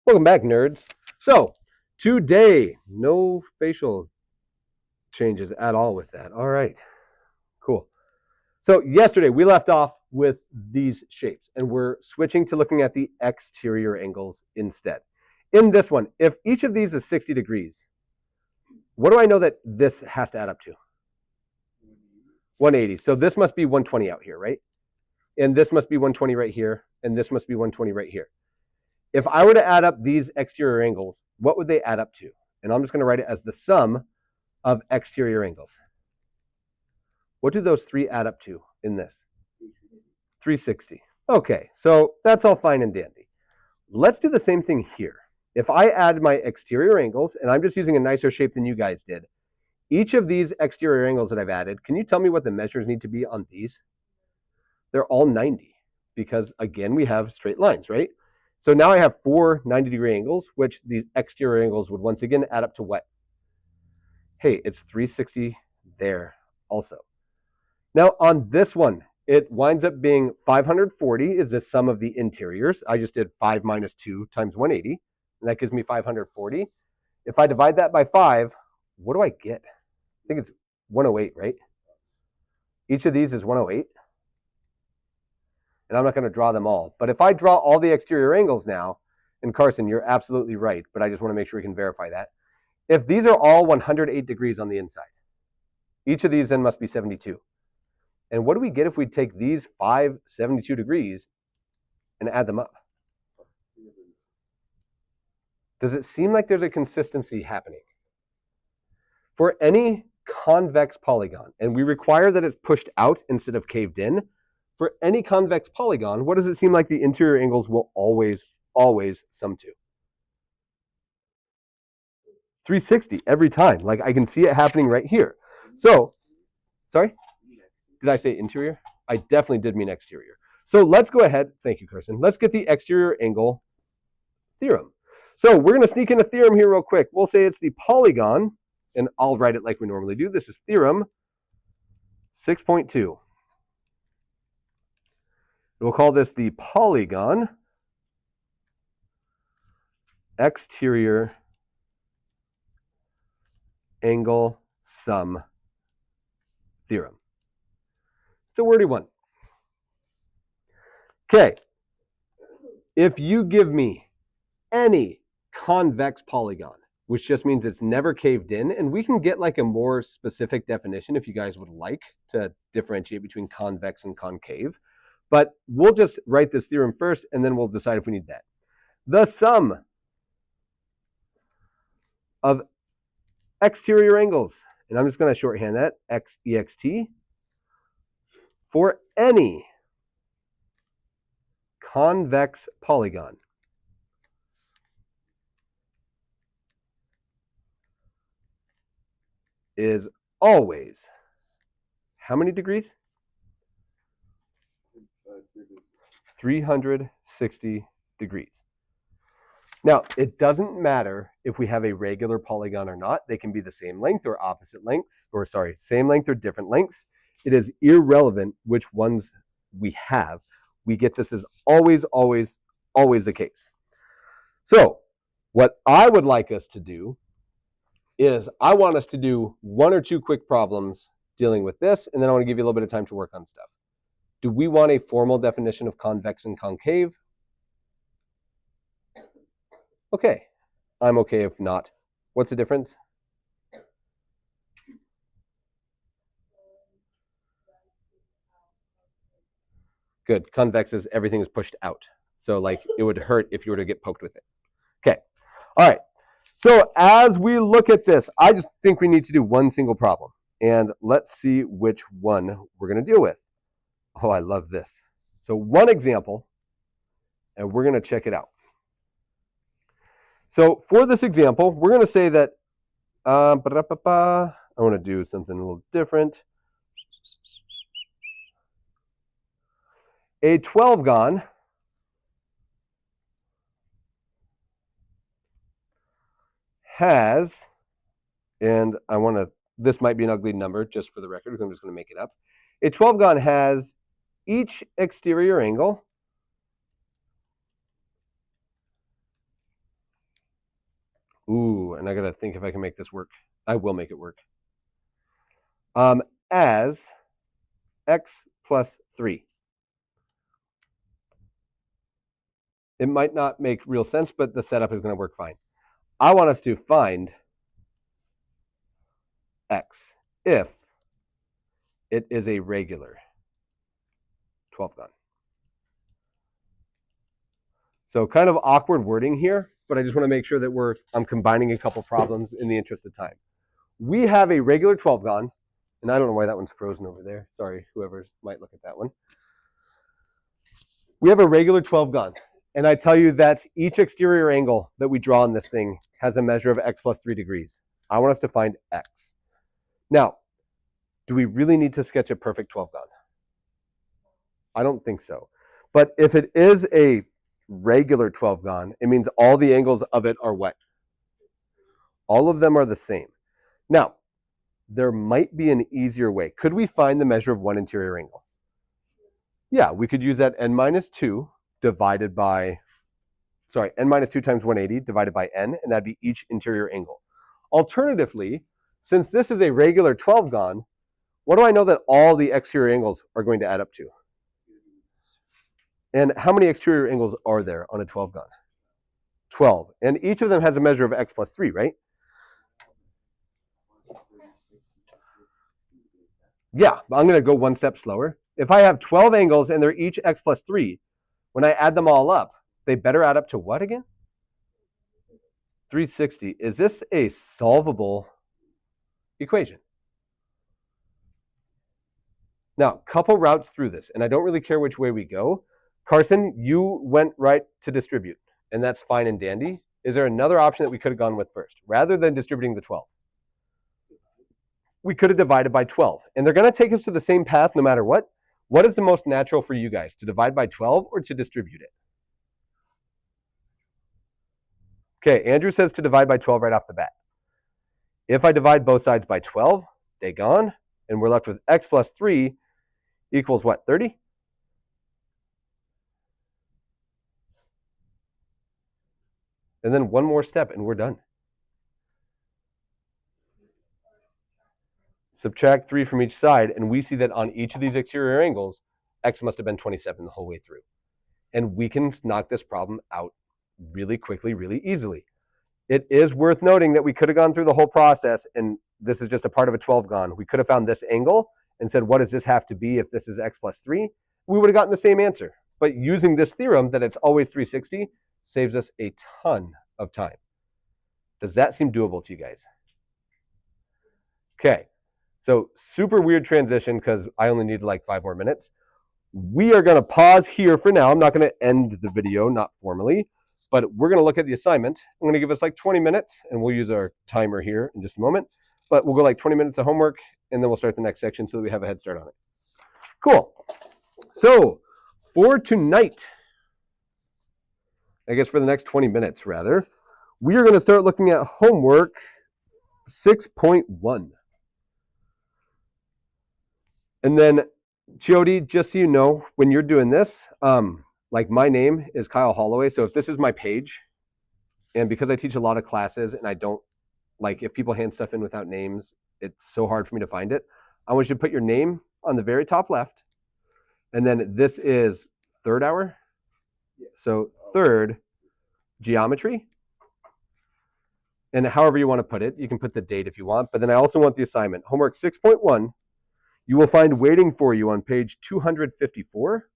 Welcome back, nerds. So, today, no facial changes at all with that. All right, cool. So, yesterday, we left off with these shapes, and we're switching to looking at the exterior angles instead. In this one, if each of these is 60 degrees, what do I know that this has to add up to? 180. So, this must be 120 out here, right? And this must be 120 right here, and this must be 120 right here. If I were to add up these exterior angles, what would they add up to? And I'm just going to write it as the sum of exterior angles. What do those three add up to in this? 360. Okay, so that's all fine and dandy. Let's do the same thing here. If I add my exterior angles, and I'm just using a nicer shape than you guys did, each of these exterior angles that I've added, can you tell me what the measures need to be on these? They're all 90 because, again, we have straight lines, right? So now I have 4 90-degree angles, which these exterior angles would once again add up to what? Hey, it's 360 there also. Now on this one, it winds up being 540 is the sum of the interiors. I just did 5 minus 2 times 180, and that gives me 540. If I divide that by 5, what do I get? I think it's 108, right? Each of these is 108. And I'm not going to draw them all. But if I draw all the exterior angles now, and Carson, you're absolutely right, but I just want to make sure we can verify that. If these are all 108 degrees on the inside, each of these then must be 72. And what do we get if we take these 5 72 degrees and add them up? Does it seem like there's a consistency happening? For any convex polygon, and we require that it's pushed out instead of caved in, for any convex polygon, what does it seem like the interior angles will always sum to? 360 every time. Like I can see it happening right here. So, sorry? Did I say interior? I definitely did mean exterior. So let's go ahead. Thank you, Carson. Let's get the exterior angle theorem. So we're going to sneak in a theorem here real quick. We'll say it's the polygon, and I'll write it like we normally do. This is theorem 6.2. We'll call this the polygon exterior angle sum theorem. It's a wordy one. Okay. If you give me any convex polygon, which just means it's never caved in, and we can get like a more specific definition if you guys would like to differentiate between convex and concave. But we'll just write this theorem first, and then we'll decide if we need that. The sum of exterior angles, and I'm just going to shorthand that, XEXT, for any convex polygon is always how many degrees? 360 degrees. Now, it doesn't matter if we have a regular polygon or not. They can be the same length or opposite lengths, or sorry, same length or different lengths. It is irrelevant which ones we have. We get this as always the case. So what I would like us to do is I want us to do 1 or 2 quick problems dealing with this, and then I want to give you a little bit of time to work on stuff. Do we want a formal definition of convex and concave? Okay, I'm okay if not. What's the difference? Good, convex is everything is pushed out. So like it would hurt if you were to get poked with it. Okay, all right. So as we look at this, I just think we need to do one single problem. And let's see which one we're going to deal with. Oh, I love this. So one example, and we're going to check it out. So for this example, we're going to say that I want to do something a little different. A 12-gon has, and I want to, this might be an ugly number just for the record, because I'm just going to make it up. A 12-gon has each exterior angle Ooh, and I got to think if I can make this work. I will make it work. As x plus 3. It might not make real sense, but the setup is going to work fine. I want us to find x if it is a regular 12gon. So kind of awkward wording here, but I just want to make sure that I'm combining a couple problems in the interest of time. We have a regular 12gon, and I don't know why that one's frozen over there. Sorry, whoever might look at that one. We have a regular 12gon, and I tell you that each exterior angle that we draw on this thing has a measure of x plus 3 degrees. I want us to find x. Now, do we really need to sketch a perfect 12gon? I don't think so. But if it is a regular 12gon, it means all the angles of it are what? All of them are the same. Now, there might be an easier way. Could we find the measure of one interior angle? Yeah, we could use that n minus 2 divided by, n minus 2 times 180 divided by n, and that'd be each interior angle. Alternatively, since this is a regular 12gon, what do I know that all the exterior angles are going to add up to? And how many exterior angles are there on a 12gon? 12. And each of them has a measure of x plus 3, right? Yeah, I'm going to go one step slower. If I have 12 angles and they're each x plus 3, when I add them all up, they better add up to what again? 360. Is this a solvable equation? Now, couple routes through this, and I don't really care which way we go. Carson, you went right to distribute, and that's fine and dandy. Is there another option that we could have gone with first? Rather than distributing the 12, we could have divided by 12. And they're going to take us to the same path no matter what. What is the most natural for you guys, to divide by 12 or to distribute it? Okay, Andrew says to divide by 12 right off the bat. If I divide both sides by 12, they gone, and we're left with x plus 3 equals what, 30? And then one more step and we're done. Subtract 3 from each side, and we see that on each of these exterior angles, x must have been 27 the whole way through. And we can knock this problem out really quickly, really easily. It is worth noting that we could have gone through the whole process, and this is just a part of a 12gon. We could have found this angle and said, what does this have to be if this is x plus 3? We would have gotten the same answer. But using this theorem that it's always 360 saves us a ton of time. Does that seem doable to you guys? Okay, so super weird transition because I only need like 5 more minutes. We are going to pause here for now. I'm not going to end the video, not formally, but we're going to look at the assignment. I'm going to give us like 20 minutes, and we'll use our timer here in just a moment. But we'll go like 20 minutes of homework, and then we'll start the next section so that we have a head start on it. Cool. So for tonight, I guess for the next 20 minutes rather, we are going to start looking at homework 6.1. And then, Chiodi, just so you know, when you're doing this, like my name is Kyle Holloway. So if this is my page, and because I teach a lot of classes and I don't, like if people hand stuff in without names, it's so hard for me to find it. I want you to put your name on the very top left. And then this is third hour. So third geometry. And however you want to put it, you can put the date if you want. But then I also want the assignment. Homework 6.1. You will find waiting for you on page 254.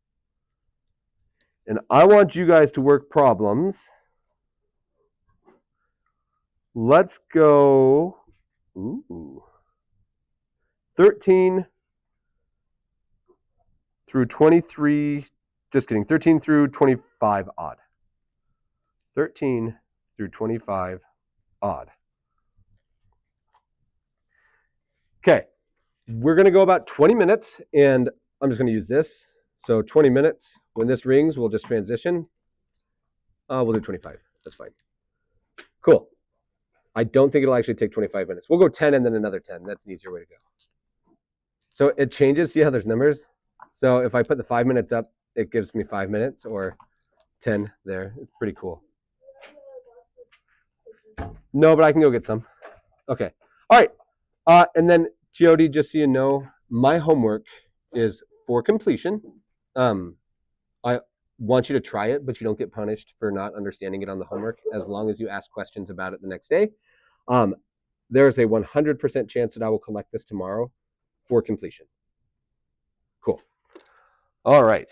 And I want you guys to work problems. Let's go 13 through 23, just kidding, 13 through 25 odd. 13 through 25 odd. Okay, we're going to go about 20 minutes, and I'm just going to use this. So 20 minutes. When this rings, we'll just transition. We'll do 25. That's fine. Cool. I don't think it'll actually take 25 minutes. We'll go 10 and then another 10. That's an easier way to go. So it changes. See how there's numbers? So if I put the 5 minutes up, it gives me 5 minutes, or 10 there. It's pretty cool. No, but I can go get some. Okay. All right. And then Teody, just so you know, my homework is for completion. I want you to try it, but you don't get punished for not understanding it on the homework as long as you ask questions about it the next day. There's a 100% chance that I will collect this tomorrow for completion. Cool. All right.